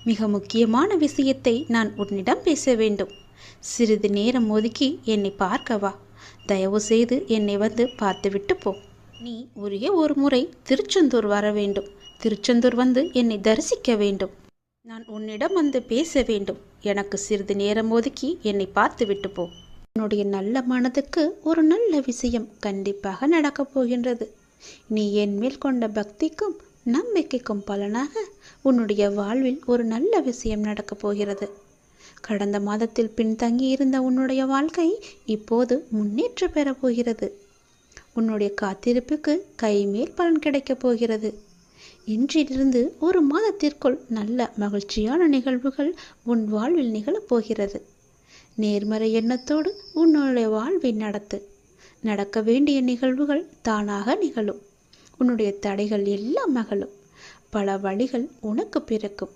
மிக முக்கியமான விஷயத்தை நான் உன்னிடம் பேச வேண்டும். சிறிது நேரம் ஒதுக்கி என்னை பார்க்கவா. தயவு செய்து என்னை வந்து பார்த்துவிட்டு போ. நீ ஒரே ஒரு முறை திருச்செந்தூர் வர வேண்டும். திருச்செந்தூர் வந்து என்னை தரிசிக்க வேண்டும். நான் உன்னிடம் வந்து பேச வேண்டும். எனக்கு சிறிது நேரம் ஒதுக்கி என்னை பார்த்து விட்டு போ. உன்னுடைய நல்ல மனதுக்கு ஒரு நல்ல விஷயம் கண்டிப்பாக நடக்கப் போகின்றது. நீ என் மேல் கொண்ட பக்திக்கும் நம்பிக்கைக்கும் பலனாக உன்னுடைய வாழ்வில் ஒரு நல்ல விஷயம் நடக்கப் போகிறது. கடந்த மாதத்தில் பின்தங்கி இருந்த உன்னுடைய வாழ்க்கை இப்போது முன்னேற்றம் பெறப் போகிறது. உன்னுடைய காத்திருப்புக்கு கைமேல் பலன் கிடைக்கப் போகிறது. இன்றிலிருந்து ஒரு மாதத்திற்குள் நல்ல மகிழ்ச்சியான நிகழ்வுகள் உன் வாழ்வில் நிகழப்போகிறது. நேர்மறை எண்ணத்தோடு உன்னுடைய வாழ்வை நடத்து. நடக்க வேண்டிய நிகழ்வுகள் தானாக நிகழும். உன்னுடைய தடைகள் எல்லாம் மகளும். பல வழிகள் உனக்கு பிறக்கும்.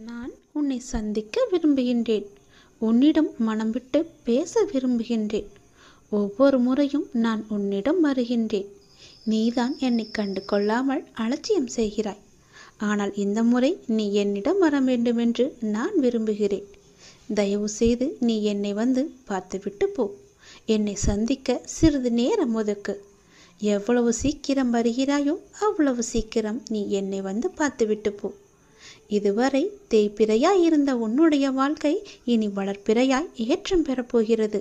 நான் உன்னை சந்திக்க விரும்புகின்றேன். உன்னிடம் மனம் விட்டு பேச விரும்புகின்றேன். ஒவ்வொரு முறையும் நான் உன்னிடம் வருகின்றேன். நீதான் என்னை கண்டு கொள்ளாமல் அலட்சியம் செய்கிறாய். ஆனால் இந்த முறை நீ என்னிடம் வர வேண்டுமென்று நான் விரும்புகிறேன். தயவு செய்து நீ என்னை வந்து பார்த்துவிட்டு போ. என்னை சந்திக்க சிறிது நேரம் ஒதுக்கு. எவ்வளவு சீக்கிரம் வருகிறாயோ அவ்வளவு சீக்கிரம் நீ என்னை வந்து பார்த்துவிட்டு போ. இதுவரை தேய்பிறையாய் இருந்த உன்னுடைய வாழ்க்கை இனி வளர்ப்பிறையாய் ஏற்றம் பெறப்போகிறது.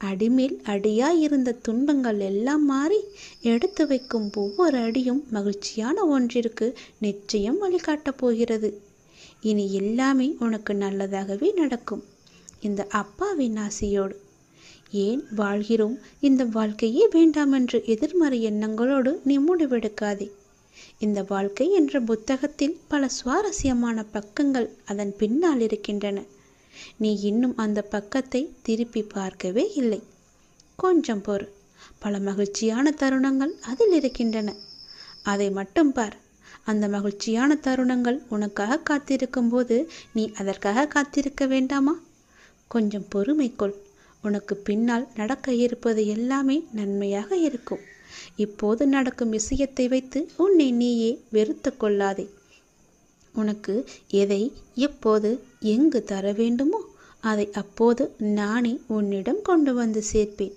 அடிமேல் அடியாய் இருந்த துன்பங்கள் எல்லாம் மாறி எடுத்து வைக்கும் ஒவ்வொரு அடியும் மகிழ்ச்சியான ஒன்றிற்கு நிச்சயம் வழிகாட்டப் போகிறது. இனி எல்லாமே உனக்கு நல்லதாகவே நடக்கும். இந்த அப்பாவின் ஆசையோடு. ஏன் வாழ்கிறோம், இந்த வாழ்க்கையே வேண்டாம் என்று எதிர்மறை எண்ணங்களோடு நீ முடிவெடுக்காதே. இந்த வாழ்க்கை என்ற புத்தகத்தில் பல சுவாரஸ்யமான பக்கங்கள் அதன் பின்னால் இருக்கின்றன. நீ இன்னும் அந்த பக்கத்தை திருப்பி பார்க்கவே இல்லை. கொஞ்சம் பொறு. பல மகிழ்ச்சியான தருணங்கள் அதில் இருக்கின்றன. அதை மட்டும் பார். அந்த மகிழ்ச்சியான தருணங்கள் உனக்காக காத்திருக்கும் போது நீ அதற்காக காத்திருக்க வேண்டாமா? கொஞ்சம் பொறுமை கொள். உனக்கு பின்னால் நடக்க இருப்பது எல்லாமே நன்மையாக இருக்கும். இப்போது நடக்கும் விஷயத்தை வைத்து உன்னை நீயே வெறுத்து கொள்ளாதே. உனக்கு எதை எப்போது எங்கு தர வேண்டுமோ அதை அப்போது நானே உன்னிடம் கொண்டு வந்து சேர்ப்பேன்.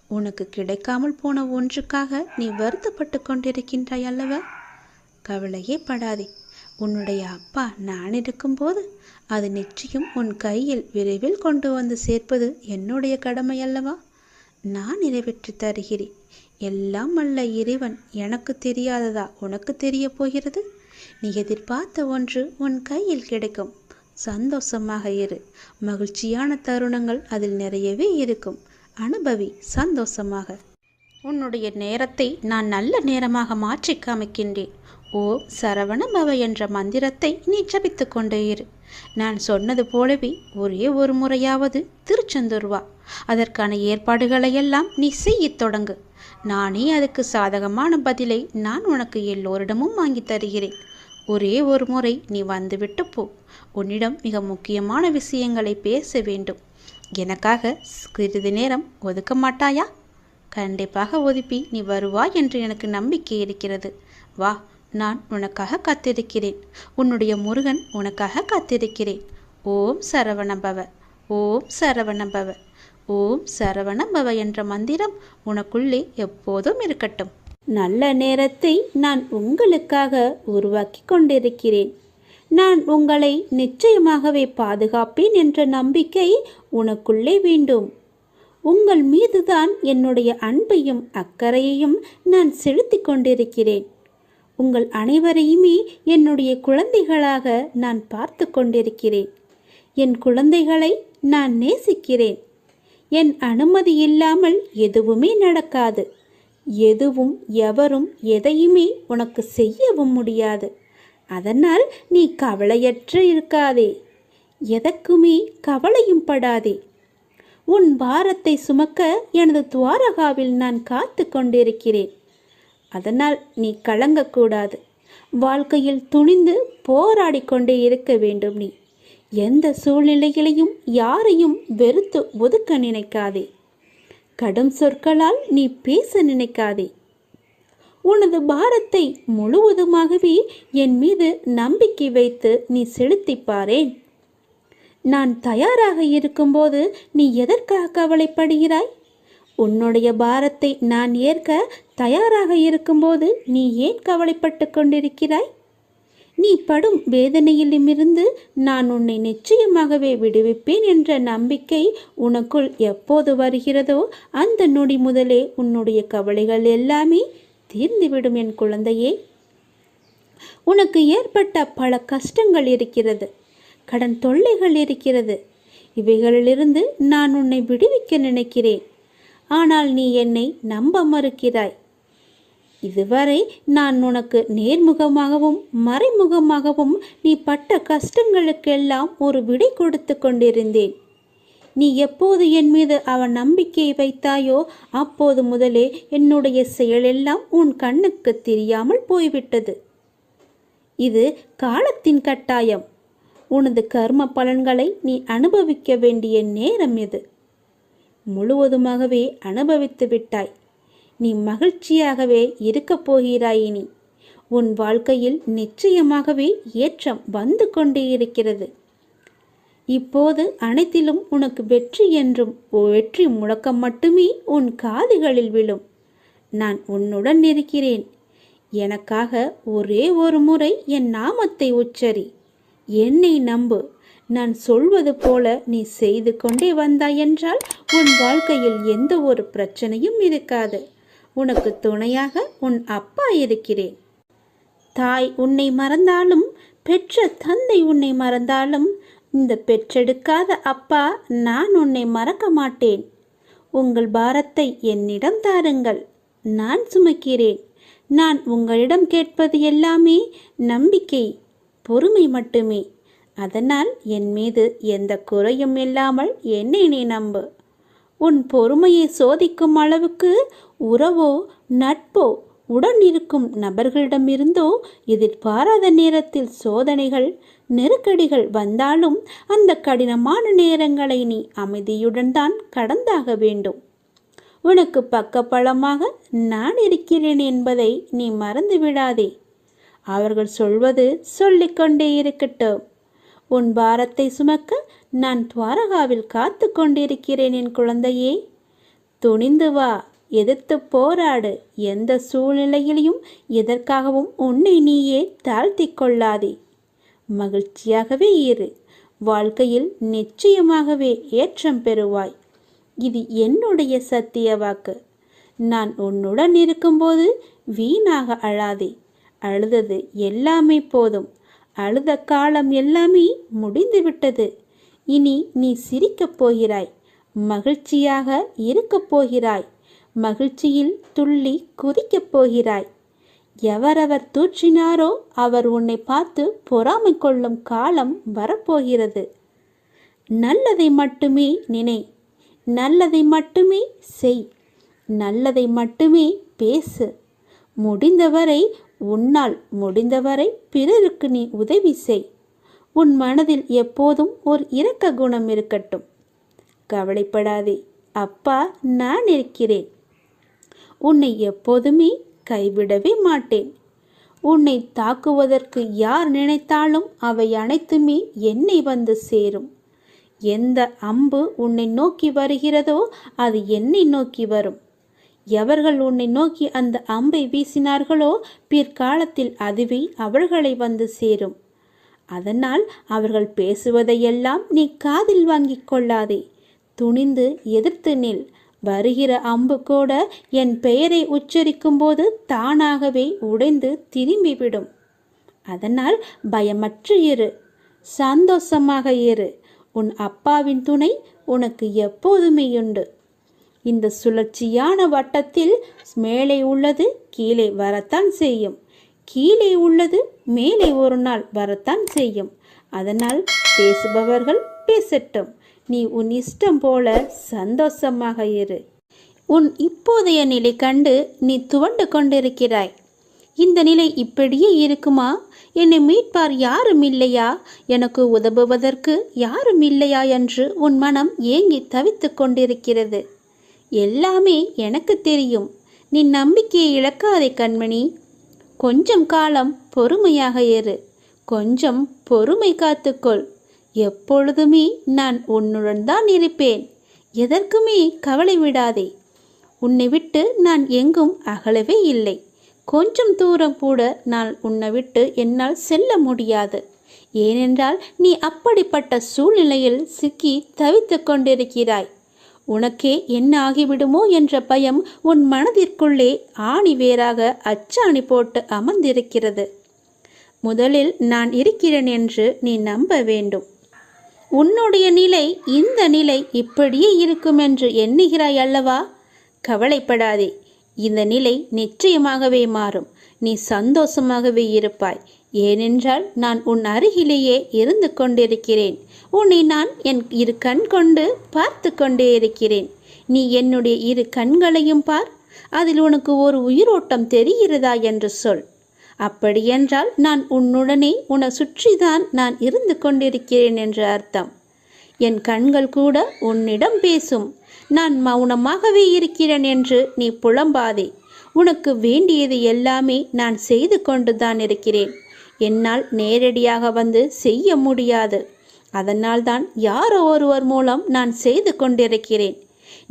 உனக்கு கிடைக்காமல் போன ஒன்றுக்காக நீ வருத்தப்பட்டு கொண்டிருக்கின்றாய் அல்லவா? கவலையே படாதே. உன்னுடைய அப்பா நான் இருக்கும்போது அது நிச்சயம் உன் கையில் விரைவில் கொண்டு வந்து சேர்ப்பது என்னுடைய கடமை அல்லவா? நான் நிறைவேற்றி தருகிறேன். எல்லாம் அல்ல இறைவன் எனக்கு தெரியாததா உனக்கு தெரிய போகிறது? நீ எதிர்பார்த்த ஒன்று உன் கையில் கிடைக்கும். சந்தோஷமாக இரு. மகிழ்ச்சியான தருணங்கள் அதில் நிறையவே இருக்கும். அனுபவி சந்தோஷமாக. உன்னுடைய நேரத்தை நான் நல்ல நேரமாக மாற்றி காமிக்கின்றேன். ஓம் சரவண பவ என்ற மந்திரத்தை நீ ஜபித்து கொண்டே இரு. நான் சொன்னது போலவே ஒரே ஒரு முறையாவது திருச்செந்தூர் வா. அதற்கான ஏற்பாடுகளையெல்லாம் நீ செய்யத் தொடங்கு. நானே அதுக்கு சாதகமான பதிலை நான் உனக்கு எல்லோரிடமும் வாங்கி தருகிறேன். ஒரே ஒரு முறை நீ வந்துவிட்டு போ. உன்னிடம் மிக முக்கியமான விஷயங்களை பேச வேண்டும். எனக்காக சிறிது நேரம் ஒதுக்க மாட்டாயா? கண்டிப்பாக ஒதுப்பி நீ வருவாய் என்று எனக்கு நம்பிக்கை இருக்கிறது. வா, நான் உனக்காக காத்திருக்கிறேன். உன்னுடைய முருகன் உனக்காக காத்திருக்கிறேன். ஓம் சரவணபவ, ஓம் சரவணபவ, ஓம் சரவணபவ என்ற மந்திரம் உனக்குள்ளே எப்போதும் இருக்கட்டும். நல்ல நேரத்தை நான் உங்களுக்காக உருவாக்கி கொண்டிருக்கிறேன். நான் உங்களை நிச்சயமாகவே பாதுகாப்பேன் என்ற நம்பிக்கை உனக்குள்ளே வேண்டும். உங்கள் மீதுதான் என்னுடைய அன்பையும் அக்கறையையும் நான் செலுத்தி கொண்டிருக்கிறேன். உங்கள் அனைவரையுமே என்னுடைய குழந்தைகளாக நான் பார்த்து கொண்டிருக்கிறேன். என் குழந்தைகளை நான் நேசிக்கிறேன். என் அனுமதி இல்லாமல் எதுவுமே நடக்காது. எதுவும் எவரும் எதையுமே உனக்கு செய்யவும் முடியாது. அதனால் நீ கவலையற்று இருக்காதே. எதற்குமே கவலையும் படாதே. உன் பாரத்தை சுமக்க எனது துவாரகாவில் நான் காத்து கொண்டிருக்கிறேன். அதனால் நீ கலங்கக்கூடாது. வாழ்க்கையில் துணிந்து போராடி கொண்டே இருக்க வேண்டும். நீ எந்த சூழ்நிலைகளையும் யாரையும் வெறுத்து ஒதுக்க நினைக்காதே. கடும் சொற்களால் நீ பேச நினைக்காதே. உனது பாரத்தை முழுவதுமாகவே என் மீது நம்பிக்கை வைத்து நீ செலுத்திப் பாரேன். நான் தயாராக இருக்கும்போது நீ எதற்காக கவலைப்படுகிறாய்? உன்னுடைய பாரத்தை நான் ஏற்க தயாராக இருக்கும்போது நீ ஏன் கவலைப்பட்டு கொண்டிருக்கிறாய்? நீ படும் வேதனையிலுமிருந்து நான் உன்னை நிச்சயமாகவே விடுவிப்பேன் என்ற நம்பிக்கை உனக்குள் எப்போது வருகிறதோ அந்த நொடி முதலே உன்னுடைய கவலைகள் எல்லாமே தீர்ந்துவிடும் என் குழந்தையே. உனக்கு ஏற்பட்ட பல கஷ்டங்கள் இருக்கிறது, கடன் தொல்லைகள் இருக்கிறது. இவைகளிலிருந்து நான் உன்னை விடுவிக்க நினைக்கிறேன். ஆனால் நீ என்னை நம்ப மறுக்கிறாய். இதுவரை நான் உனக்கு நேர்முகமாகவும் மறைமுகமாகவும் நீ பட்ட கஷ்டங்களுக்கெல்லாம் ஒரு விடை கொடுத்து கொண்டிருந்தேன். நீ எப்போது என் மீது அவன் நம்பிக்கையை வைத்தாயோ அப்போது முதலே என்னுடைய செயலெல்லாம் உன் கண்ணுக்கு தெரியாமல் போய்விட்டது. இது காலத்தின் கட்டாயம். உனது கர்ம பலன்களை நீ அனுபவிக்க வேண்டிய நேரம் இது. முழுவதுமாகவே அனுபவித்து விட்டாய். நீ மகிழ்ச்சியாகவே இருக்கப் போகிறாய். இனி உன் வாழ்க்கையில் நிச்சயமாகவே ஏற்றம் வந்து கொண்டே இருக்கிறது. இப்போது அனைத்திலும் உனக்கு வெற்றி என்றும் வெற்றி முழக்கம் மட்டுமே உன் காதுகளில் விழும். நான் உன்னுடன் இருக்கிறேன். எனக்காக ஒரே ஒரு முறை என் நாமத்தை உச்சரி. என்னை நம்பு. நான் சொல்வது போல நீ செய்து கொண்டே வந்தாய் என்றால் உன் வாழ்க்கையில் எந்த ஒரு பிரச்சனையும் இருக்காது. உனக்கு துணையாக உன் அப்பா இருக்கிறேன். தாய் உன்னை மறந்தாலும், பெற்ற தந்தை உன்னை மறந்தாலும், இந்த பெற்றெடுக்காத அப்பா நான் உன்னை மறக்க மாட்டேன். உங்கள் பாரத்தை என்னிடம் தாருங்கள், நான் சுமக்கிறேன். நான் உங்களிடம் கேட்பது எல்லாமே நம்பிக்கை, பொறுமை மட்டுமே. அதனால் என் மீது எந்த குறையும் இல்லாமல் என்னை நீ நம்பு. உன் பொறுமையை சோதிக்கும் அளவுக்கு உறவோ நட்போ உடன் இருக்கும் நபர்களிடமிருந்தோ எதிர்பாராத நேரத்தில் சோதனைகள் நெருக்கடிகள் வந்தாலும் அந்த கடினமான நேரங்களை நீ அமைதியுடன் தான் கடந்தாக வேண்டும். உனக்கு பக்கபலமாக நான் இருக்கிறேன் என்பதை நீ மறந்து விடாதே. அவர்கள் சொல்வது சொல்லிக்கொண்டே இருக்கட்டும். உன் பாரத்தை சுமக்க நான் துவாரகாவில் காத்து கொண்டிருக்கிறேன் என் குழந்தையே. துணிந்து வா, எதிர்த்து போராடு. எந்த சூழ்நிலையிலையும் எதற்காகவும் உன்னை நீயே தாழ்த்தி கொள்ளாதே. மகிழ்ச்சியாகவே இரு. வாழ்க்கையில் நிச்சயமாகவே ஏற்றம் பெறுவாய். இது என்னுடைய சத்திய வாக்கு. நான் உன்னுடன் இருக்கும்போது வீணாக அழாதே. அழுதது எல்லாமே போதும். அழுத காலம் எல்லாமே முடிந்துவிட்டது. இனி நீ சிரிக்கப் போகிறாய். மகிழ்ச்சியாக இருக்கப் போகிறாய். மகிழ்ச்சியில் துள்ளி குதிக்கப் போகிறாய். எவரவர் தூற்றினாரோ அவர் உன்னை பார்த்து பொறாமை கொள்ளும் காலம் வரப்போகிறது. நல்லதை மட்டுமே நினை. நல்லதை மட்டுமே செய். நல்லதை மட்டுமே பேசு. முடிந்தவரை உன்னால் முடிந்தவரை பிறருக்கு நீ உதவி செய். உன் மனதில் எப்போதும் ஒரு இரக்க குணம் இருக்கட்டும். கவலைப்படாதே, அப்பா நான் இருக்கிறேன். உன்னை எப்போதுமே கைவிடவே மாட்டேன். உன்னை தாக்குவதற்கு யார் நினைத்தாலும் அவை அனைத்துமே என்னை வந்து சேரும். எந்த அம்பு உன்னை நோக்கி வருகிறதோ அது என்னை நோக்கி வரும். எவர்கள் உன்னை நோக்கி அந்த அம்பை வீசினார்களோ பிற்காலத்தில் அதுவே அவர்களை வந்து சேரும். அதனால் அவர்கள் பேசுவதையெல்லாம் நீ காதில் வாங்கிக் கொள்ளாதே. துணிந்து எதிர்த்து நில். வருகிற அம்பு கூட என் பெயரை உச்சரிக்கும் போது தானாகவே உடைந்து திரும்பிவிடும். அதனால் பயமற்று இரு. சந்தோஷமாக இரு. உன் அப்பாவின் துணை உனக்கு எப்போதுமே உண்டு. இந்த சுழற்சியான வட்டத்தில் மேலே உள்ளது கீழே வரத்தான் செய்யும். கீழே உள்ளது மேலே ஒரு நாள் வரத்தான் செய்யும். அதனால் பேசுபவர்கள் பேசட்டும். நீ உன் இஷ்டம் போல சந்தோஷமாக இரு. உன் இப்போதைய நிலை கண்டு நீ துவண்டு கொண்டிருக்கிறாய். இந்த நிலை இப்படியே இருக்குமா? என்னை மீட்பார் யாரும் இல்லையா? எனக்கு உதவுவதற்கு யாரும் இல்லையா என்று உன் மனம் ஏங்கி தவித்து கொண்டிருக்கிறது. எல்லாமே எனக்கு தெரியும். நீ நம்பிக்கையை இழக்காதே கண்மணி. கொஞ்சம் காலம் பொறுமையாக இரு. கொஞ்சம் பொறுமை காத்துக்கொள். எப்பொழுதுமே நான் உன்னுடன் தான் இருப்பேன். எதற்குமே கவலை விடாதே. உன்னை விட்டு நான் எங்கும் அகலவே இல்லை. கொஞ்சம் தூரம் கூட நான் உன்னை விட்டு என்னால் செல்ல முடியாது. ஏனென்றால் நீ அப்படிப்பட்ட சூழ்நிலையில் சிக்கி தவித்து கொண்டிருக்கிறாய். உனக்கே என்ன ஆகிவிடுமோ என்ற பயம் உன் மனதிற்குள்ளே ஆணி வேறாக அச்சாணி போட்டு அமர்ந்திருக்கிறது. முதலில் நான் இருக்கிறேன் என்று நீ நம்ப வேண்டும். உன்னுடைய நிலை இந்த நிலை இப்படியே இருக்கும் என்று எண்ணுகிறாய் அல்லவா? கவலைப்படாதே. இந்த நிலை நிச்சயமாகவே மாறும். நீ சந்தோஷமாகவே இருப்பாய். ஏனென்றால் நான் உன் அருகிலேயே இருந்து கொண்டிருக்கிறேன். உன்னை நான் என் இரு கண் கொண்டு பார்த்து கொண்டே இருக்கிறேன். நீ என்னுடைய இரு கண்களையும் பார். அதில் உனக்கு ஒரு உயிரோட்டம் தெரிகிறதா என்று சொல். அப்படியென்றால் நான் உன்னுடனே உன்னை சுற்றிதான் நான் இருந்து கொண்டிருக்கிறேன் என்று அர்த்தம். என் கண்கள் கூட உன்னிடம் பேசும். நான் மௌனமாகவே இருக்கிறேன் என்று நீ புலம்பாதே. உனக்கு வேண்டியது எல்லாமே நான் செய்து கொண்டு தான் இருக்கிறேன். என்னால் நேரடியாக வந்து செய்ய முடியாது. அதனால்தான் யாரோ ஒருவர் மூலம் நான் செய்து கொண்டிருக்கிறேன்.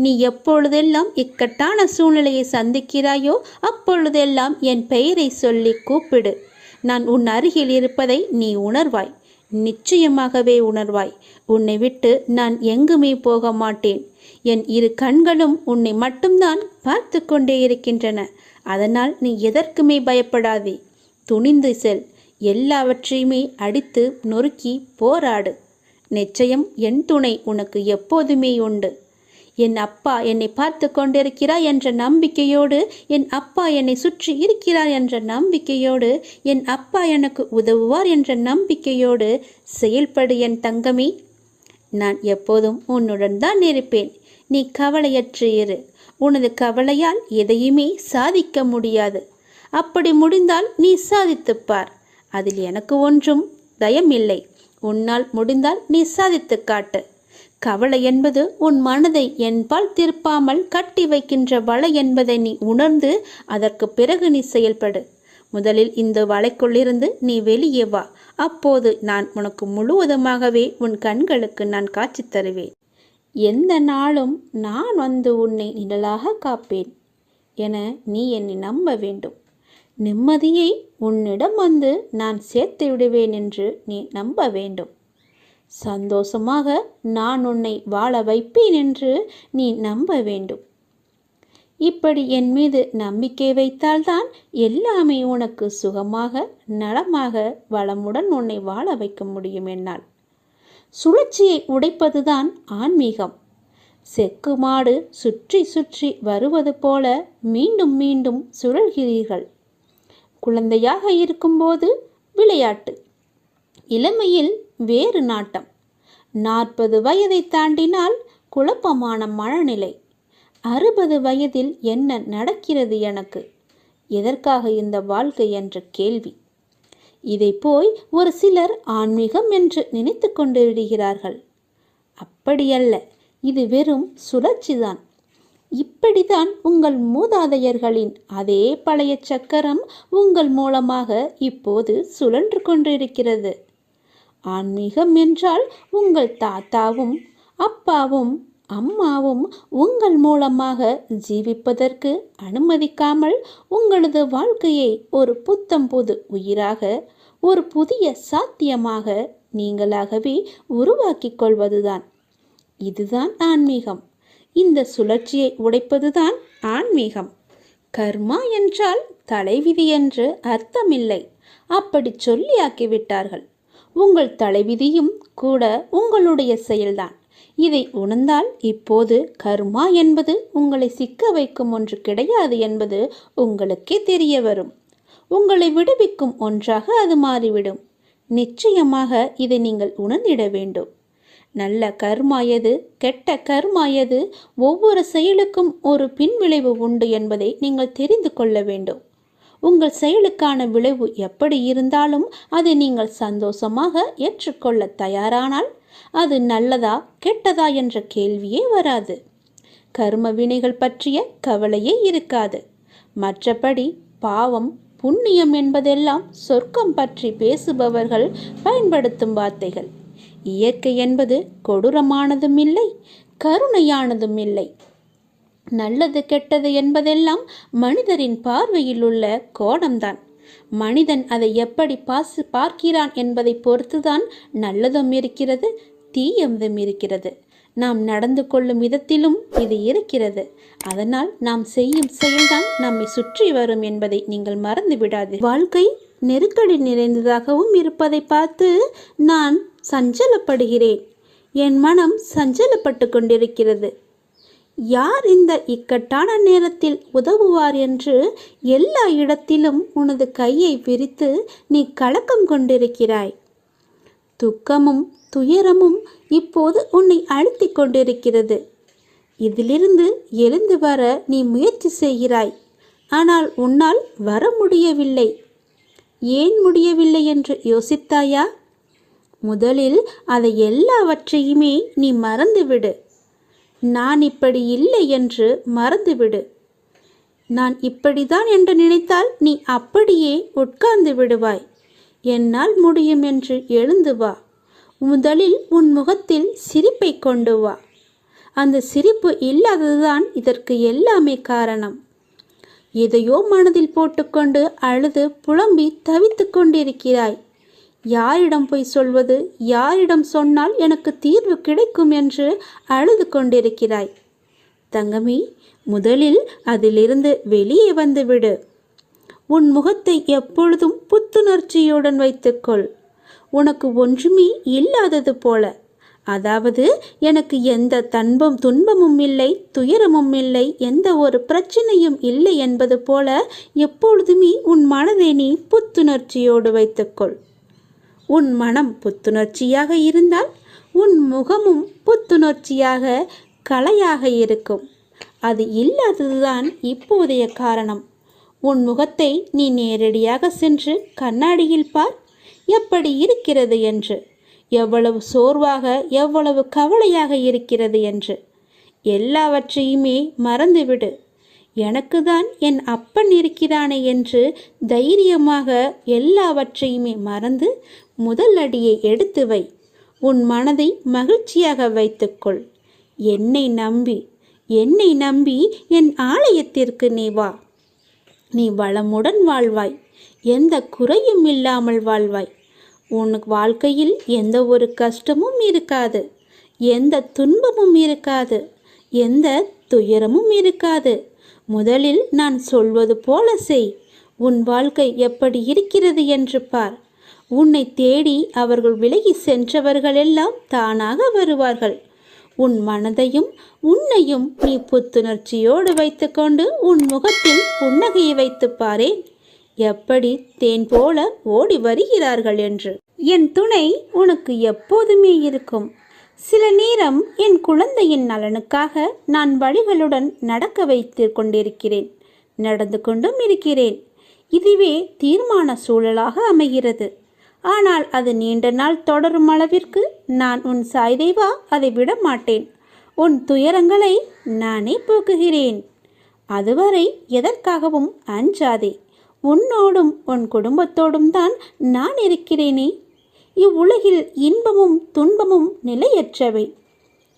நீ எப்பொழுதெல்லாம் இக்கட்டான சூழ்நிலையை சந்திக்கிறாயோ அப்பொழுதெல்லாம் என் பெயரை சொல்லி கூப்பிடு. நான் உன் அருகில் இருப்பதை நீ உணர்வாய். நிச்சயமாகவே உணர்வாய். உன்னை விட்டு நான் எங்குமே போக மாட்டேன். என் இரு கண்களும் உன்னை மட்டும்தான் பார்த்து கொண்டே இருக்கின்றன. அதனால் நீ எதற்குமே பயப்படாதே. துணிந்து செல். எல்லாவற்றையுமே அடித்து நொறுக்கி போராடு. நிச்சயம் என் துணை உனக்கு எப்போதுமே உண்டு. என் அப்பா என்னை பார்த்து கொண்டிருக்கிறார் என்ற நம்பிக்கையோடு, என் அப்பா என்னை சுற்றி இருக்கிறார் என்ற நம்பிக்கையோடு, என் அப்பா எனக்கு உதவுவார் என்ற நம்பிக்கையோடு செயல்படு என் தங்கமே. நான் எப்போதும் உன்னுடன் தான் இருப்பேன். நீ கவலையற்று இரு. உனது கவலையால் எதையுமே சாதிக்க முடியாது. அப்படி முடிந்தால் நீ சாதித்துப்பார். அதில் எனக்கு ஒன்றும் பயமில்லை. உன்னால் முடிந்தால் நீ சாதித்து காட்டு. கவலை என்பது உன் மனதை என்பால் திருப்பாமல் கட்டி வைக்கின்ற வலை என்பதை நீ உணர்ந்து அதற்கு பிறகு நீ செயல்படு. முதலில் இந்த வலைக்குள்ளிருந்து நீ வெளியே வா. அப்போது நான் உனக்கு முழுவதுமாகவே உன் கண்களுக்கு நான் காட்சி தருவேன். எந்த நாளும் நான் வந்து உன்னை நிழலாக காப்பேன் என நீ என்னை நம்ப வேண்டும். நிம்மதியை உன்னிடம் வந்து நான் சேர்த்து விடுவேன் என்று நீ நம்ப வேண்டும். சந்தோஷமாக நான் உன்னை வாழ வைப்பேன் என்று நீ நம்ப வேண்டும். இப்படி என் மீது நம்பிக்கை வைத்தால்தான் எல்லாமே உனக்கு சுகமாக, நலமாக, வளமுடன் உன்னை வாழ வைக்க முடியும் என்னால். சுழற்சியை உடைப்பதுதான் ஆன்மீகம். செக்கு மாடு சுற்றி சுற்றி வருவது போல மீண்டும் மீண்டும் சுழல்கிறீர்கள். குழந்தையாக இருக்கும்போது விளையாட்டு, இளமையில் வேறு நாட்டம், 40 வயதை தாண்டினால் குழப்பமான மனநிலை, 60 வயதில் என்ன நடக்கிறது எனக்கு, எதற்காக இந்த வாழ்க்கை என்ற கேள்வி. இதை போய் ஒரு சிலர் ஆன்மீகம் என்று நினைத்து கொண்டு விடுகிறார்கள். அப்படியல்ல, இது வெறும் சுழற்சிதான். இப்படித்தான் உங்கள் மூதாதையர்களின் அதே பழைய சக்கரம் உங்கள் மூலமாக இப்போது சுழன்று கொண்டிருக்கிறது. ஆன்மீகம் என்றால் உங்கள் தாத்தாவும் அப்பாவும் அம்மாவும் உங்கள் மூலமாக ஜீவிப்பதற்கு அனுமதிக்காமல் உங்களது வாழ்க்கையை ஒரு புத்தம் புது உயிராக, ஒரு புதிய சாத்தியமாக நீங்களாகவே உருவாக்கிக் கொள்வதுதான். இதுதான் ஆன்மீகம். இந்த சுழற்சியை உடைப்பதுதான் ஆன்மீகம். கர்மா என்றால் தலைவிதி என்று அர்த்தமில்லை. அப்படி சொல்லியாக்கிவிட்டார்கள். உங்கள் தலைவிதியும் கூட உங்களுடைய செயல்தான். இதை உணர்ந்தால் இப்போது கர்மா என்பது உங்களை சிக்க வைக்கும் ஒன்று கிடையாது என்பது உங்களுக்கே தெரிய வரும். உங்களை விடுவிக்கும் ஒன்றாக அது மாறிவிடும். நிச்சயமாக இதை நீங்கள் உணர்ந்திட வேண்டும். நல்ல கர்மா எது, கெட்ட கர்மா எது, ஒவ்வொரு செயலுக்கும் ஒரு பின்விளைவு உண்டு என்பதை நீங்கள் தெரிந்து கொள்ள வேண்டும். உங்கள் செயலுக்கான விளைவு எப்படி இருந்தாலும் அதை நீங்கள் சந்தோஷமாக ஏற்றுக்கொள்ள தயாரானால் அது நல்லதா கெட்டதா என்ற கேள்வியே வராது. கர்ம வினைகள் பற்றிய கவலையே இருக்காது. மற்றபடி பாவம் புண்ணியம் என்பதெல்லாம் சொர்க்கம் பற்றி பேசுபவர்கள் பயன்படுத்தும் வார்த்தைகள். இயற்கை என்பது கொடூரமானதும் இல்லை, கருணையானதும் இல்லை. நல்லது கெட்டது என்பதெல்லாம் மனிதரின் பார்வையில் உள்ள கோணம்தான். மனிதன் அதை எப்படி பார்க்கிறான் என்பதை பொறுத்துதான் நல்லதும் இருக்கிறது, தீயதும் இருக்கிறது. நாம் நடந்து கொள்ளும் விதத்திலும் இது இருக்கிறது. அதனால் நாம் செய்யும் செயல்தான் நம்மை சுற்றி வரும் என்பதை நீங்கள் மறந்து விடாது. வாழ்க்கை நெருக்கடி நிறைந்ததாகவும் இருப்பதை பார்த்து நான் சஞ்சலப்படுகிறேன். என் மனம் சஞ்சலப்பட்டு கொண்டிருக்கிறது. யார் இந்த இக்கட்டான நேரத்தில் உதவுவார் என்று எல்லா இடத்திலும் உனது கையை விரித்து நீ கலக்கம் கொண்டிருக்கிறாய். துக்கமும் துயரமும் இப்போது உன்னை அழுத்தி கொண்டிருக்கிறது. இதிலிருந்து எழுந்து வர நீ முயற்சி செய்கிறாய். ஆனால் உன்னால் வர முடியவில்லை. ஏன் முடியவில்லை என்று யோசித்தாயா? முதலில் அதை எல்லாவற்றையுமே நீ மறந்துவிடு. நான் இப்படி இல்லை என்று மறந்துவிடு. நான் இப்படிதான் என்று நினைத்தால் நீ அப்படியே உட்கார்ந்து விடுவாய். என்னால் முடியும் என்று எழுந்து வா. முதலில் உன் முகத்தில் சிரிப்பை கொண்டு வா. அந்த சிரிப்பு இல்லாததுதான் இதற்கு எல்லாமே காரணம். எதையோ மனதில் போட்டுக்கொண்டு அழுது புலம்பி தவித்து கொண்டிருக்கிறாய். யாரிடம் போய் சொல்வது, யாரிடம் சொன்னால் எனக்கு தீர்வு கிடைக்கும் என்று அழுது கொண்டிருக்கிறாய். தங்கமி, முதலில் அதிலிருந்து வெளியே வந்துவிடு. உன் முகத்தை எப்பொழுதும் புத்துணர்ச்சியுடன் வைத்துக்கொள். உனக்கு ஒன்றுமே இல்லாதது போல, அதாவது எனக்கு எந்த துன்பமும் இல்லை, துயரமும் இல்லை, எந்த ஒரு பிரச்சனையும் இல்லை என்பது போல எப்பொழுதுமே உன் மனதை நீ புத்துணர்ச்சியோடு வைத்துக்கொள். உன் மனம் புத்துணர்ச்சியாக இருந்தால் உன் முகமும் புத்துணர்ச்சியாக கலையாக இருக்கும். அது இல்லாததுதான் இப்போதைய காரணம். உன் முகத்தை நீ நேரடியாக சென்று கண்ணாடியில் பார், எப்படி இருக்கிறது என்று, எவ்வளவு சோர்வாக எவ்வளவு கவலையாக இருக்கிறது என்று. எல்லாவற்றையுமே மறந்துவிடு. எனக்கு தான் என் அப்பன் இருக்கிறானே என்று தைரியமாக எல்லாவற்றையுமே மறந்து முதல் அடியை எடுத்து வை. உன் மனதை மகிழ்ச்சியாக வைத்துக்கொள். என்னை நம்பி என் ஆலயத்திற்கு நீ வா. நீ வளமுடன் வாழ்வாய், எந்த குறையும் இல்லாமல் வாழ்வாய். உனக்கு வாழ்க்கையில் எந்த ஒரு கஷ்டமும் இருக்காது, எந்த துன்பமும் இருக்காது, எந்த துயரமும் இருக்காது. முதலில் நான் சொல்வது போல செய். உன் வாழ்க்கை எப்படி இருக்கிறது என்று பார். உன்னை தேடி அவர்கள் விலகி சென்றவர்களெல்லாம் தானாக வருவார்கள். உன் மனதையும் உன்னையும் நீ புத்துணர்ச்சியோடு வைத்துக்கொண்டு உன் முகத்தில் புன்னகையை வைத்து பாரேன், எப்படி தேன் போல ஓடி வருகிறார்கள் என்று. என் துணை உனக்கு எப்போதுமே இருக்கும். சில நேரம் என் குழந்தையின் நலனுக்காக நான் வழிகளுடன் நடக்க வைத்து கொண்டிருக்கிறேன், நடந்து கொண்டும் இருக்கிறேன். இதுவே தீர்மான சூழலாக அமைகிறது. ஆனால் அது நீண்ட நாள் தொடரும் அளவிற்கு நான் உன் சாய்தேவா அதை விட மாட்டேன். உன் துயரங்களை நானே போக்குகிறேன். அதுவரை எதற்காகவும் அஞ்சாதே. உன்னோடும் உன் குடும்பத்தோடும் தான் நான் இருக்கிறேனே. இவ்வுலகில் இன்பமும் துன்பமும் நிலையற்றவை.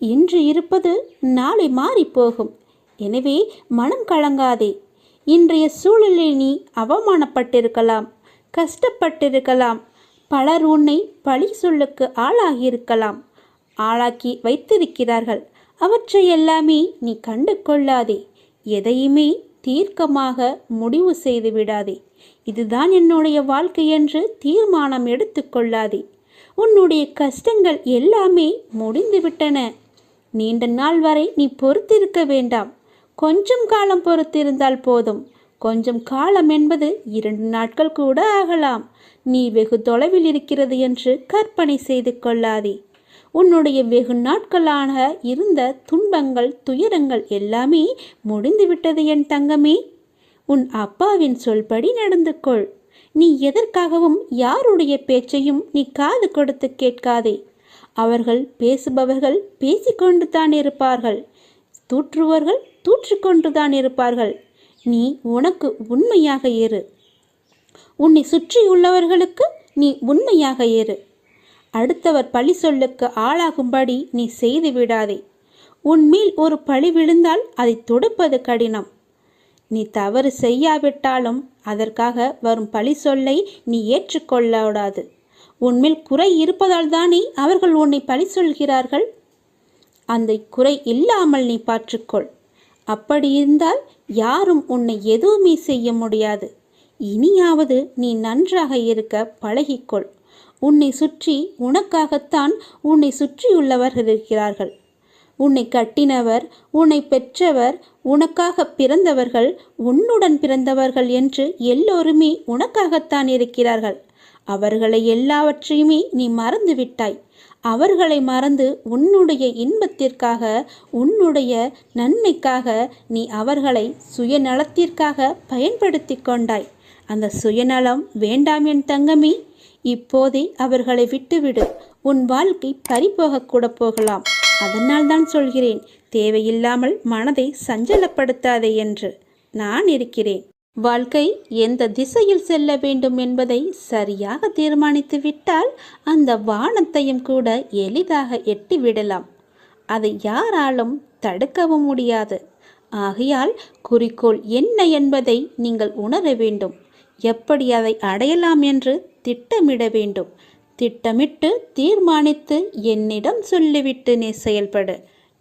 இன்று இருப்பது நாளை மாறிப்போகும். எனவே மனம் கலங்காதே. இன்றைய சூழலில் நீ அவமானப்பட்டிருக்கலாம், கஷ்டப்பட்டிருக்கலாம். பலர் உன்னை பழி சொல்லுக்கு ஆளாக்கி வைத்திருக்கிறார்கள். அவற்றை எல்லாமே நீ கண்டு கொள்ளாதே. எதையுமே தீர்க்கமாக முடிவு செய்து விடாதே. இதுதான் என்னுடைய வாழ்க்கை என்று தீர்மானம் எடுத்துக்கொள்ளாதே. உன்னுடைய கஷ்டங்கள் எல்லாமே முடிந்துவிட்டன. நீண்ட நாள் வரை நீ பொறுத்திருக்க வேண்டாம். கொஞ்சம் காலம் பொறுத்திருந்தால் போதும். கொஞ்சம் காலம் என்பது 2 நாட்கள் கூட ஆகலாம். நீ வெகு தொலைவில் இருக்கிறது என்று கற்பனை செய்து கொள்ளாதே. உன்னுடைய வெகு நாட்களாக இருந்த துன்பங்கள் துயரங்கள் எல்லாமே முடிந்துவிட்டது என் தங்கமே. உன் அப்பாவின் சொல்படி நடந்து கொள். நீ எதற்காகவும் யாருடைய பேச்சையும் நீ காது கொடுத்து கேட்காதே. அவர்கள் பேசுபவர்கள் பேசிக்கொண்டு தான் இருப்பார்கள், தூற்றுவர்கள் தூற்றிக்கொண்டு தான் இருப்பார்கள். நீ உனக்கு உண்மையாக இரு. உன்னை சுற்றியுள்ளவர்களுக்கு நீ உண்மையாக இரு. அடுத்தவர் பழி சொல்லுக்கு ஆளாகும்படி நீ செய்து விடாதே. உன்மேல் ஒரு பழி விழுந்தால் அதை தொடுப்பது கடினம். நீ தவறு செய்யாவிட்டாலும் அதற்காக வரும் பழி சொல்லை நீ ஏற்றுக்கொள்ளக்கூடாது. உன்மேல் குறை இருப்பதால் தானே அவர்கள் உன்னை பழி சொல்கிறார்கள். அந்த குறை இல்லாமல் நீ பார்த்துக்கொள். அப்படி இருந்தால் யாரும் உன்னை எதுவுமே செய்ய முடியாது. இனியாவது நீ நன்றாக இருக்க பழகிக்கொள். உன்னை சுற்றி உனக்காகத்தான் உன்னை சுற்றியுள்ளவர்கள் இருக்கிறார்கள். உன்னை கட்டினவர், உன்னை பெற்றவர், உனக்காக பிறந்தவர்கள், உன்னுடன் பிறந்தவர்கள் என்று எல்லோருமே உனக்காகத்தான் இருக்கிறார்கள். அவர்களை எல்லாவற்றையுமே நீ மறந்து விட்டாய். அவர்களை மறந்து உன்னுடைய இன்பத்திற்காக, உன்னுடைய நன்மைக்காக நீ அவர்களை சுயநலத்திற்காக பயன்படுத்தி கொண்டாய். அந்த சுயநலம் வேண்டாம் என் தங்கமே. இப்போதே அவர்களை விட்டுவிடு. உன் வாழ்க்கை பறிபோகக்கூட போகலாம். அதனால் தான் சொல்கிறேன், தேவையில்லாமல் மனதை சஞ்சலப்படுத்தாதே என்று. நான் இருக்கிறேன். வாழ்க்கை எந்த திசையில் செல்ல வேண்டும் என்பதை சரியாக தீர்மானித்து விட்டால் அந்த வானத்தையும் கூட எளிதாக எட்டிவிடலாம். அதை யாராலும் தடுக்கவும் முடியாது. ஆகையால் குறிக்கோள் என்ன என்பதை நீங்கள் உணர வேண்டும். எப்படி அதை அடையலாம் என்று திட்டமிட வேண்டும். திட்டமிட்டு தீர்மானித்து என்னிடம் சொல்லிவிட்டு நீ செயல்படு.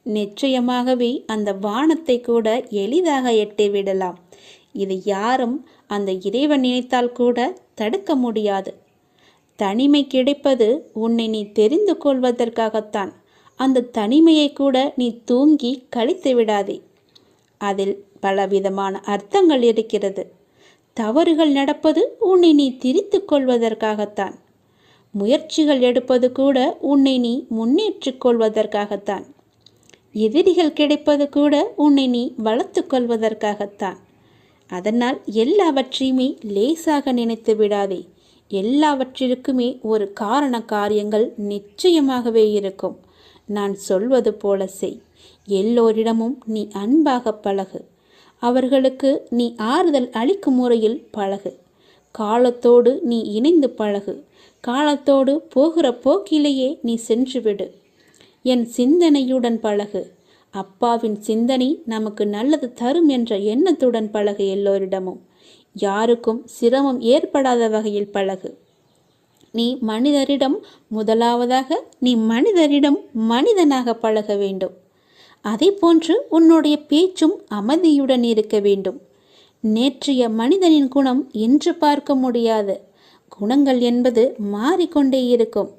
நிச்சயமாகவே அந்த வானத்தை கூட எளிதாக எட்டிவிடலாம். இது யாரும் அந்த இறைவன் நினைத்தால் கூட தடுக்க முடியாது. தனிமை கிடைப்பது உன்னை நீ தெரிந்து கொள்வதற்காகத்தான். அந்த தனிமையை கூட நீ தூங்கி கழித்து விடாதே. அதில் பலவிதமான அர்த்தங்கள் இருக்கிறது. தவறுகள் நடப்பது உன்னை நீ திரித்து கொள்வதற்காகத்தான். முயற்சிகள் எடுப்பது கூட உன்னை நீ முன்னேற்றிக் கொள்வதற்காகத்தான். எதிரிகள் கிடைப்பது கூட உன்னை நீ வளர்த்து கொள்வதற்காகத்தான். அதனால் எல்லாவற்றையுமே லேசாக நினைத்து விடாதே. எல்லாவற்றிற்குமே ஒரு காரண காரியங்கள் நிச்சயமாகவே இருக்கும். நான் சொல்வது போல செய். எல்லோரிடமும் நீ அன்பாக பழகு. அவர்களுக்கு நீ ஆறுதல் அளிக்கும் முறையில் பழகு. காலத்தோடு நீ இணைந்து பழகு. காலத்தோடு போகிற போக்கிலேயே நீ சென்றுவிடு. என் சிந்தனையுடன் பழகு. அப்பாவின் சிந்தனை நமக்கு நல்லது தரும் என்ற எண்ணத்துடன் பழகு. எல்லோரிடமும் யாருக்கும் சிரமம் ஏற்படாத வகையில் பழகு. நீ மனிதரிடம் முதலாவதாக நீ மனிதரிடம் மனிதனாக பழக வேண்டும். அதே போன்று உன்னுடைய பேச்சும் அமைதியுடன் இருக்க வேண்டும். நேற்றைய மனிதனின் குணம் இன்று பார்க்க முடியாது. குணங்கள் என்பது மாறிக்கொண்டே இருக்கும்.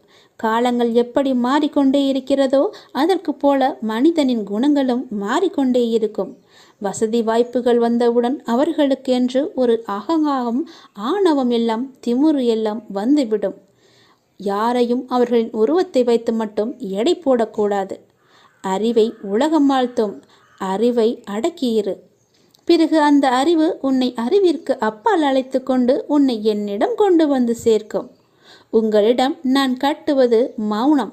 காலங்கள் எப்படி மாறிக்கொண்டே இருக்கிறதோ அதற்கு போல மனிதனின் குணங்களும் மாறிக்கொண்டே இருக்கும். வசதி வாய்ப்புகள் வந்தவுடன் அவர்களுக்கு என்று ஒரு அகங்காரம், ஆணவம் எல்லாம், திமிரு எல்லாம் வந்துவிடும். யாரையும் அவர்களின் உருவத்தை வைத்து மட்டும் எடை போடக்கூடாது. அறிவை உலகம் வாழ்த்தும். அறிவை அடக்கியிரு. பிறகு அந்த அறிவு உன்னை அறிவிற்கு அப்பால் அழைத்து கொண்டு உன்னை என்னிடம் கொண்டு வந்து சேர்க்கும். உங்களிடம் நான் காட்டுவது மௌனம்.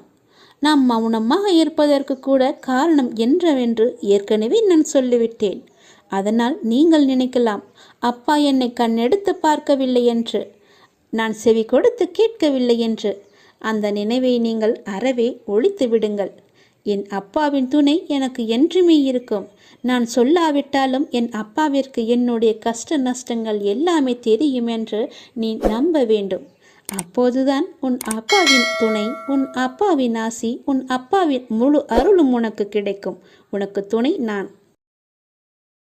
நாம் மௌனமாக இருப்பதற்கு கூட காரணம் என்னவென்று ஏற்கனவே நான் சொல்லிவிட்டேன். அதனால் நீங்கள் நினைக்கலாம், அப்பா என்னை கண்ணெடுத்து பார்க்கவில்லை என்று, நான் செவி கொடுத்து கேட்கவில்லை என்று. அந்த நினைவை நீங்கள் அறவே ஒழித்து விடுங்கள். என் அப்பாவின் துணை எனக்கு என்றுமே இருக்கும். நான் சொல்லாவிட்டாலும் என் அப்பாவிற்கு என்னுடைய கஷ்ட நஷ்டங்கள் எல்லாமே தெரியும் என்று நீ நம்ப வேண்டும். அப்போதுதான் உன் அப்பாவின் துணை, உன் அப்பாவின் ஆசி, உன் அப்பாவின் முழு அருளும் உனக்கு கிடைக்கும். உனக்கு துணை நான்.